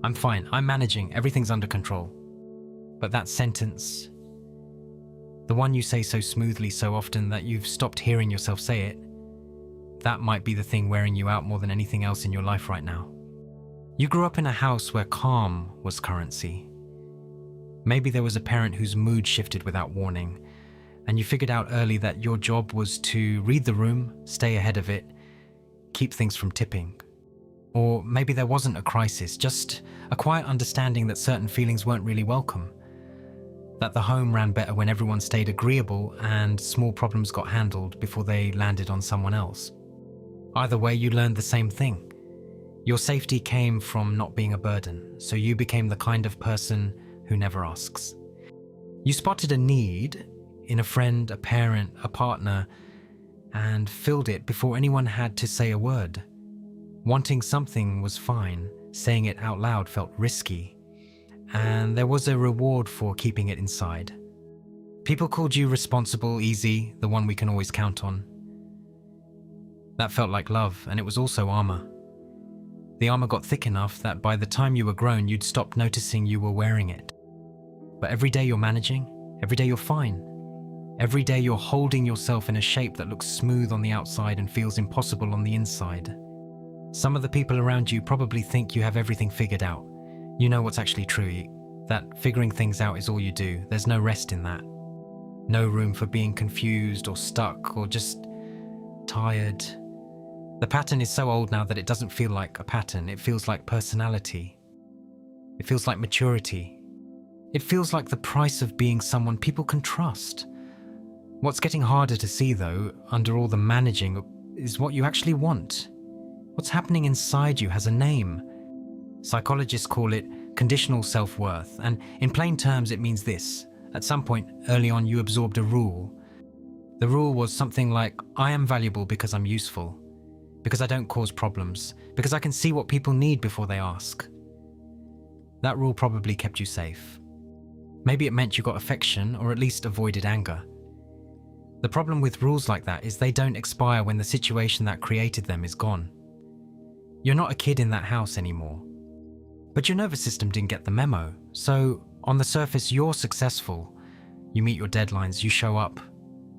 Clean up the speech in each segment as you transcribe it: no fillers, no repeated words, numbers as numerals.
I'm fine, I'm managing, everything's under control. But that sentence, the one you say so smoothly so often that you've stopped hearing yourself say it, that might be the thing wearing you out more than anything else in your life right now. You grew up in a house where calm was currency. Maybe there was a parent whose mood shifted without warning, and you figured out early that your job was to read the room, stay ahead of it, keep things from tipping. Or maybe there wasn't a crisis, just a quiet understanding that certain feelings weren't really welcome. That the home ran better when everyone stayed agreeable and small problems got handled before they landed on someone else. Either way, you learned the same thing. Your safety came from not being a burden, so you became the kind of person who never asks. You spotted a need in a friend, a parent, a partner, and filled it before anyone had to say a word. Wanting something was fine, saying it out loud felt risky, and there was a reward for keeping it inside. People called you responsible, easy, the one we can always count on. That felt like love, and it was also armor. The armor got thick enough that by the time you were grown, you'd stop noticing you were wearing it. But every day you're managing, every day you're fine. Every day you're holding yourself in a shape that looks smooth on the outside and feels impossible on the inside. Some of the people around you probably think you have everything figured out. You know what's actually true, that figuring things out is all you do. There's no rest in that. No room for being confused or stuck or just tired. The pattern is so old now that it doesn't feel like a pattern. It feels like personality. It feels like maturity. It feels like the price of being someone people can trust. What's getting harder to see, though, under all the managing, is what you actually want. What's happening inside you has a name. Psychologists call it conditional self-worth, and in plain terms it means this. At some point early on you absorbed a rule. The rule was something like, I am valuable because I'm useful, because I don't cause problems, because I can see what people need before they ask. That rule probably kept you safe. Maybe it meant you got affection or at least avoided anger. The problem with rules like that is they don't expire when the situation that created them is gone. You're not a kid in that house anymore. But your nervous system didn't get the memo, so on the surface you're successful. You meet your deadlines, you show up,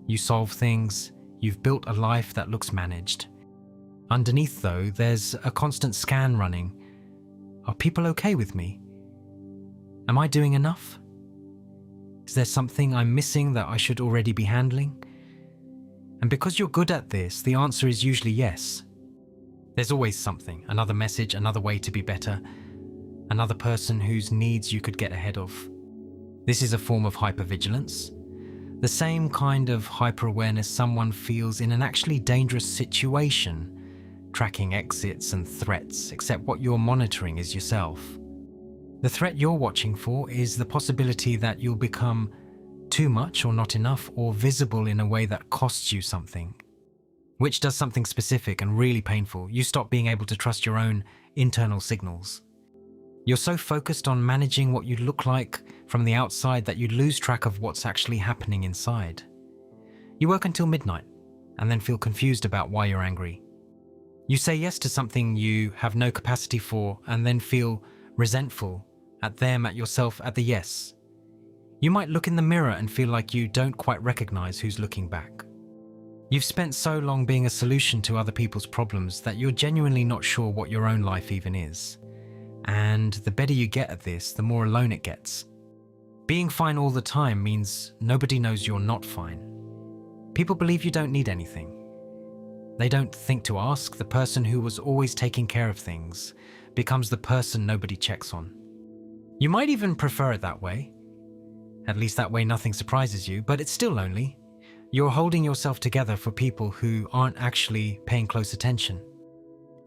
you solve things, you've built a life that looks managed. Underneath though, there's a constant scan running. Are people okay with me? Am I doing enough? Is there something I'm missing that I should already be handling? And because you're good at this, the answer is usually yes. There's always something, another message, another way to be better, another person whose needs you could get ahead of. This is a form of hypervigilance, the same kind of hyper-awareness someone feels in an actually dangerous situation, tracking exits and threats, except what you're monitoring is yourself. The threat you're watching for is the possibility that you'll become too much or not enough or visible in a way that costs you something. Which does something specific and really painful. You stop being able to trust your own internal signals. You're so focused on managing what you look like from the outside that you lose track of what's actually happening inside. You work until midnight and then feel confused about why you're angry. You say yes to something you have no capacity for and then feel resentful at them, at yourself, at the yes. You might look in the mirror and feel like you don't quite recognize who's looking back. You've spent so long being a solution to other people's problems that you're genuinely not sure what your own life even is. And the better you get at this, the more alone it gets. Being fine all the time means nobody knows you're not fine. People believe you don't need anything. They don't think to ask. The person who was always taking care of things becomes the person nobody checks on. You might even prefer it that way. At least that way nothing surprises you, but it's still lonely. You're holding yourself together for people who aren't actually paying close attention.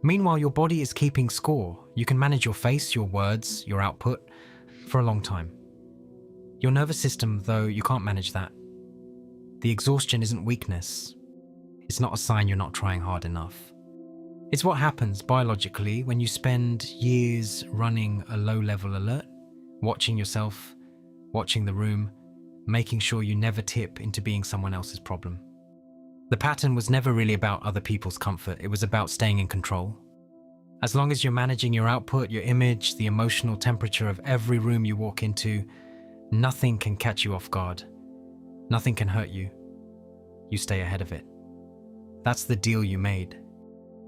Meanwhile, your body is keeping score. You can manage your face, your words, your output for a long time. Your nervous system, though, you can't manage that. The exhaustion isn't weakness. It's not a sign you're not trying hard enough. It's what happens biologically when you spend years running a low-level alert, watching yourself, watching the room, making sure you never tip into being someone else's problem. The pattern was never really about other people's comfort. It was about staying in control. As long as you're managing your output, your image, the emotional temperature of every room you walk into, nothing can catch you off guard. Nothing can hurt you. You stay ahead of it. That's the deal you made.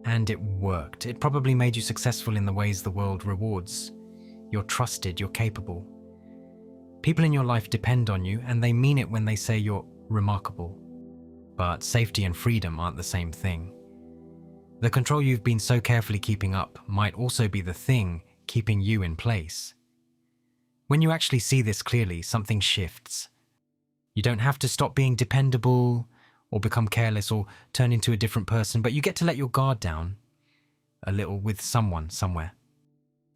And it worked. It probably made you successful in the ways the world rewards. You're trusted, you're capable. People in your life depend on you, and they mean it when they say you're remarkable. But safety and freedom aren't the same thing. The control you've been so carefully keeping up might also be the thing keeping you in place. When you actually see this clearly, something shifts. You don't have to stop being dependable or become careless or turn into a different person, but you get to let your guard down a little with someone somewhere.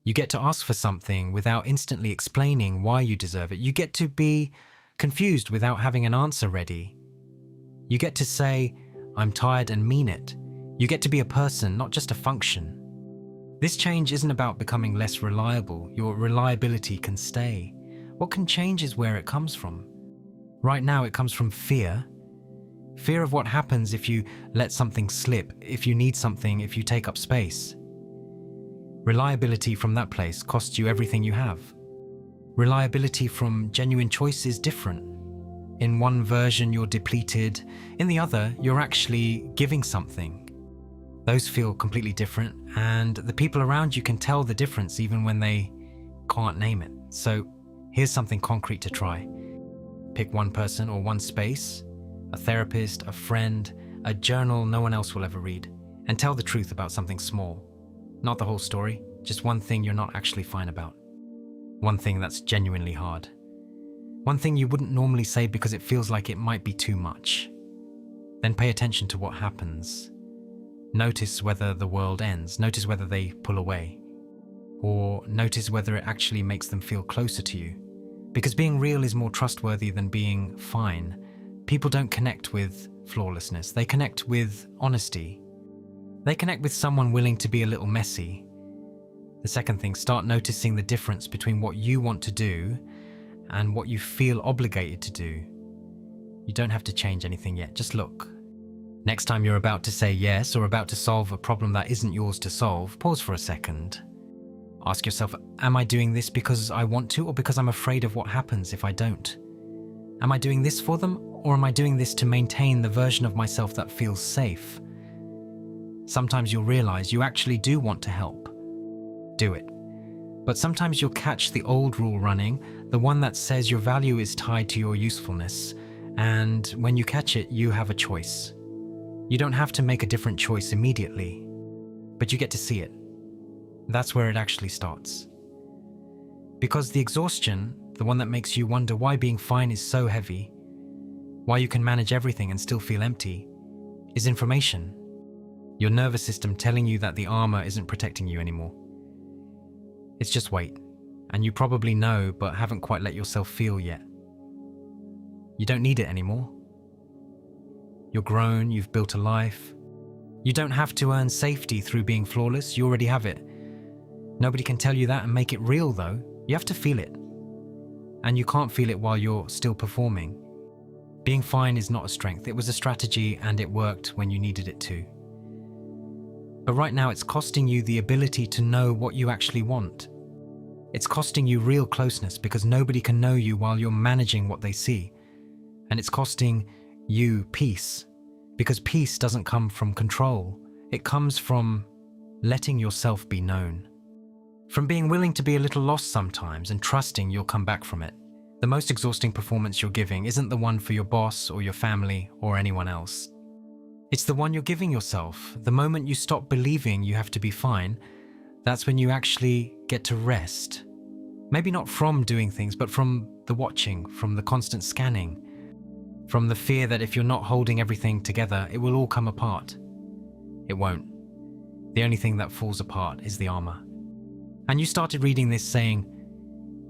You get to ask for something without instantly explaining why you deserve it. You get to be confused without having an answer ready. You get to say, "I'm tired," and mean it. You get to be a person, not just a function. This change isn't about becoming less reliable. Your reliability can stay. What can change is where it comes from. Right now, it comes from fear. Fear of what happens if you let something slip, if you need something, if you take up space. Reliability from that place costs you everything you have. Reliability from genuine choice is different. In one version, you're depleted. In the other, you're actually giving something. Those feel completely different, and the people around you can tell the difference even when they can't name it. So here's something concrete to try. Pick one person or one space, a therapist, a friend, a journal no one else will ever read, and tell the truth about something small. Not the whole story, just one thing you're not actually fine about. One thing that's genuinely hard. One thing you wouldn't normally say because it feels like it might be too much. Then pay attention to what happens. Notice whether the world ends. Notice whether they pull away. Or notice whether it actually makes them feel closer to you. Because being real is more trustworthy than being fine. People don't connect with flawlessness. They connect with honesty. They connect with someone willing to be a little messy. The second thing, start noticing the difference between what you want to do and what you feel obligated to do. You don't have to change anything yet, just look. Next time you're about to say yes or about to solve a problem that isn't yours to solve, pause for a second. Ask yourself, am I doing this because I want to or because I'm afraid of what happens if I don't? Am I doing this for them or am I doing this to maintain the version of myself that feels safe? Sometimes you'll realize you actually do want to help. Do it. But sometimes you'll catch the old rule running, the one that says your value is tied to your usefulness, and when you catch it, you have a choice. You don't have to make a different choice immediately, but you get to see it. That's where it actually starts. Because the exhaustion, the one that makes you wonder why being fine is so heavy, why you can manage everything and still feel empty, is information. Your nervous system telling you that the armor isn't protecting you anymore. It's just weight, and you probably know but haven't quite let yourself feel yet. You don't need it anymore. You're grown, you've built a life. You don't have to earn safety through being flawless, you already have it. Nobody can tell you that and make it real though. You have to feel it. And you can't feel it while you're still performing. Being fine is not a strength, it was a strategy and it worked when you needed it to. But right now it's costing you the ability to know what you actually want. It's costing you real closeness because nobody can know you while you're managing what they see. And it's costing you peace, because peace doesn't come from control. It comes from letting yourself be known. From being willing to be a little lost sometimes and trusting you'll come back from it. The most exhausting performance you're giving isn't the one for your boss or your family or anyone else. It's the one you're giving yourself. The moment you stop believing you have to be fine, that's when you actually get to rest. Maybe not from doing things, but from the watching, from the constant scanning, from the fear that if you're not holding everything together, it will all come apart. It won't. The only thing that falls apart is the armor. And you started reading this saying,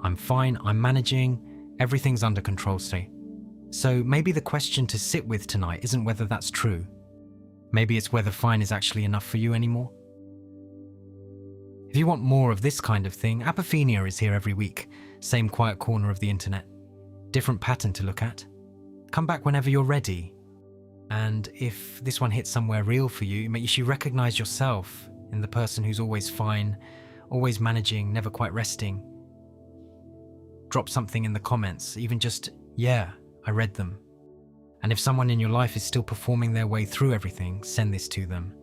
I'm fine, I'm managing, everything's under control today. So maybe the question to sit with tonight isn't whether that's true. Maybe it's whether fine is actually enough for you anymore. If you want more of this kind of thing, Apophenia is here every week. Same quiet corner of the internet. Different pattern to look at. Come back whenever you're ready. And if this one hits somewhere real for you, you should recognize yourself in the person who's always fine, always managing, never quite resting. Drop something in the comments, even just, yeah, I read them. And if someone in your life is still performing their way through everything, send this to them.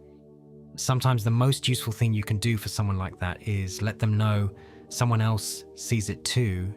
Sometimes the most useful thing you can do for someone like that is let them know someone else sees it too,